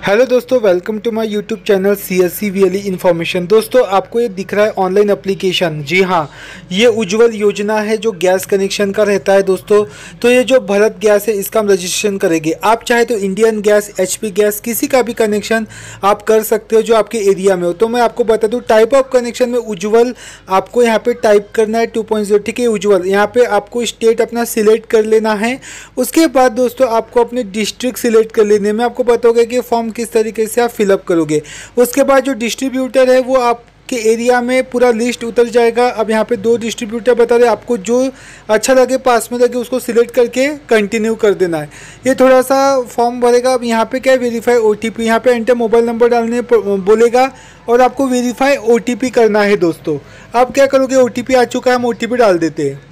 Hello दोस्तों, welcome to my YouTube channel CSC VLE information. दोस्तों, आपको ये दिख रहा है ऑनलाइन एप्लीकेशन। जी हाँ, ये उज्ज्वल योजना है जो गैस कनेक्शन का रहता है दोस्तों। तो ये जो भारत गैस है इसका हम रजिस्ट्रेशन करेंगे। आप चाहे तो इंडियन गैस, HP गैस, किसी का भी कनेक्शन आप कर सकते हो जो आपके एरिया में हो। तो मैं आपको बता दूँ, टाइप ऑफ कनेक्शन में उज्ज्वल आपको यहाँ पर टाइप करना है 2.0। ठीक है, उज्ज्वल यहाँ पर आपको स्टेट अपना सिलेक्ट कर लेना है। उसके बाद दोस्तों आपको अपने डिस्ट्रिक्ट सिलेक्ट कर लेने में आपको पता होगा कि फॉर्म किस तरीके से आप फिलअप करोगे। उसके बाद जो डिस्ट्रीब्यूटर है वो आपके एरिया में पूरा लिस्ट उतर जाएगा। अब यहाँ पे 2 डिस्ट्रीब्यूटर बता रहे, आपको जो अच्छा लगे, पास में लगे, उसको सिलेक्ट करके कंटिन्यू कर देना है। ये थोड़ा सा फॉर्म भरेगा। अब यहाँ पे क्या है, वेरीफाई OTP, यहाँ पे एंटर मोबाइल नंबर डालने बोलेगा और आपको वेरीफाई OTP करना है दोस्तों। आप क्या करोगे, OTP आ चुका है, हम OTP डाल देते हैं।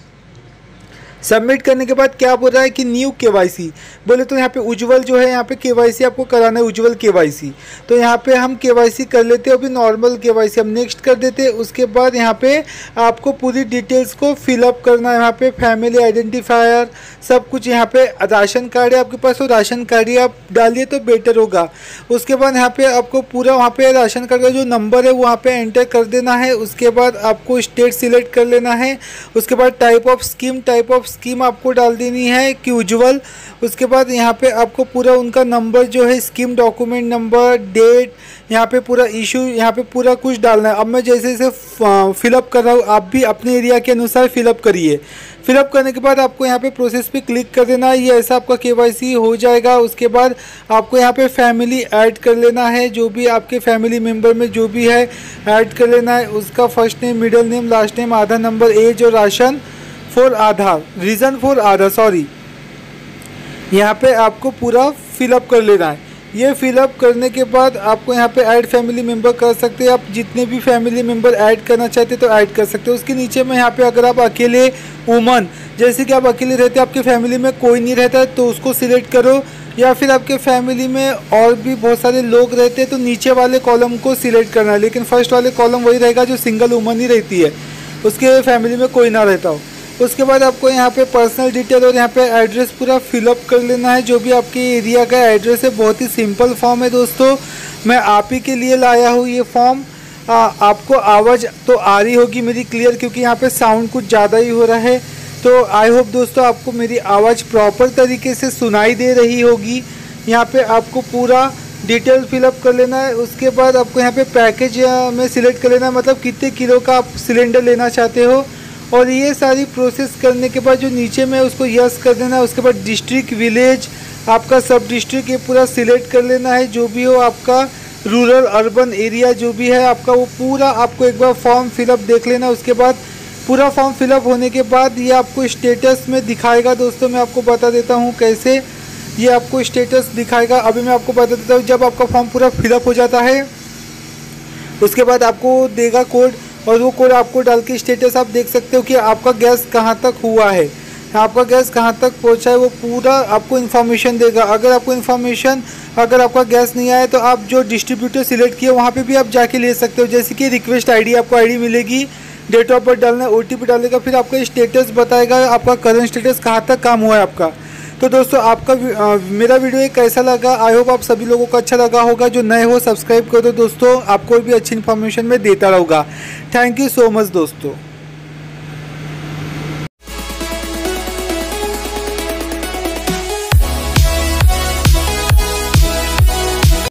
सबमिट करने के बाद क्या बोल रहा है कि न्यू KYC बोले, तो यहाँ पे उज्ज्वल जो है यहाँ पे KYC आपको कराना है, उज्ज्वल KYC। तो यहाँ पे हम KYC कर लेते हैं। अभी नॉर्मल KYC हम नेक्स्ट कर देते हैं। उसके बाद यहाँ पे आपको पूरी डिटेल्स को फिलअप करना है। यहाँ पे फैमिली आइडेंटिफायर सब कुछ, यहाँ पे राशन कार्ड है आपके पास, तो राशन कार्ड ही आप डालिए तो बेटर होगा। उसके बाद यहाँ पे आपको पूरा वहाँ पे राशन कार्ड का जो नंबर है वहाँ पे एंटर कर देना है। उसके बाद आपको स्टेट सिलेक्ट कर लेना है। उसके बाद टाइप ऑफ स्कीम आपको डाल देनी है कि उज्ज्वल। उसके बाद यहाँ पे आपको पूरा उनका नंबर जो है, स्कीम डॉक्यूमेंट नंबर, डेट, यहाँ पे पूरा इशू, यहाँ पे पूरा कुछ डालना है। अब मैं जैसे जैसे फिलअप कर रहा हूँ, आप भी अपने एरिया के अनुसार फिलअप करिए। फिलअप करने के बाद आपको यहाँ पे प्रोसेस पे क्लिक कर देना है। ये ऐसा आपका KYC हो जाएगा। उसके बाद आपको यहाँ पे फैमिली ऐड कर लेना है, जो भी आपके फैमिली मेम्बर में जो भी है ऐड कर लेना है। उसका first name, middle name, last name, Aadhaar number, age और ration for Aadhaar, reason for Aadhaar, sorry, यहाँ पे आपको पूरा फिलअप कर लेना है। ये फिलअप करने के बाद आपको यहाँ पे ऐड फैमिली मेंबर कर सकते हैं। आप जितने भी फैमिली मेंबर ऐड करना चाहते हैं तो ऐड कर सकते हो। उसके नीचे में यहाँ पे अगर आप अकेले वुमन, जैसे कि आप अकेले रहते हैं, आपके फैमिली में कोई नहीं रहता है, तो उसको सिलेक्ट करो। या फिर आपके फैमिली में और भी बहुत सारे लोग रहते हैं तो नीचे वाले कॉलम को सिलेक्ट करना है। लेकिन फर्स्ट वाले कॉलम वही रहेगा जो सिंगल वुमन ही रहती है, उसके फैमिली में कोई ना रहता हो। उसके बाद आपको यहाँ पे पर्सनल डिटेल और यहाँ पे एड्रेस पूरा फिलअप कर लेना है, जो भी आपके एरिया का एड्रेस है। बहुत ही सिंपल फॉर्म है दोस्तों, मैं आप ही के लिए लाया हूँ ये फॉर्म। आपको आवाज़ तो आ रही होगी मेरी क्लियर, क्योंकि यहाँ पे साउंड कुछ ज़्यादा ही हो रहा है। तो आई होप दोस्तों आपको मेरी आवाज़ प्रॉपर तरीके से सुनाई दे रही होगी। यहाँ पर आपको पूरा डिटेल फिलअप कर लेना है। उसके बाद आपको यहाँ पर पैकेज में सिलेक्ट कर लेना है, मतलब कितने किलो का आप सिलेंडर लेना चाहते हो। और ये सारी प्रोसेस करने के बाद जो नीचे में उसको यस कर देना है। उसके बाद डिस्ट्रिक्ट, विलेज, आपका सब डिस्ट्रिक्ट ये पूरा सिलेक्ट कर लेना है। जो भी हो आपका रूरल अर्बन एरिया जो भी है आपका, वो पूरा आपको एक बार फॉर्म फिलअप देख लेना। उसके बाद पूरा फॉर्म फिलअप होने के बाद ये आपको स्टेटस में दिखाएगा। दोस्तों मैं आपको बता देता हूँ कैसे ये आपको स्टेटस दिखाएगा। अभी मैं आपको बता देता हूँ, जब आपका फॉर्म पूरा फिलअप हो जाता है उसके बाद आपको देगा कोड, और वो कोड आपको डाल के स्टेटस आप देख सकते हो कि आपका गैस कहाँ तक हुआ है, आपका गैस कहाँ तक पहुँचा है, वो पूरा आपको इन्फॉर्मेशन देगा। अगर आपका गैस नहीं आया तो आप जो डिस्ट्रीब्यूटर सिलेक्ट किया वहाँ पे भी आप जाके ले सकते हो। जैसे कि रिक्वेस्ट ID, आपको ID मिलेगी, डेट ऑफ बर्थ डालना है, OTP डालेगा, फिर आपका स्टेटस बताएगा आपका करंट स्टेटस कहाँ तक काम हुआ है आपका। तो दोस्तों आपका मेरा वीडियो ये कैसा लगा, आई होप आप सभी लोगों को अच्छा लगा होगा। जो नए हो सब्सक्राइब कर दो दोस्तों, आपको भी अच्छी इन्फॉर्मेशन मैं देता रहूँगा। थैंक यू सो मच दोस्तों।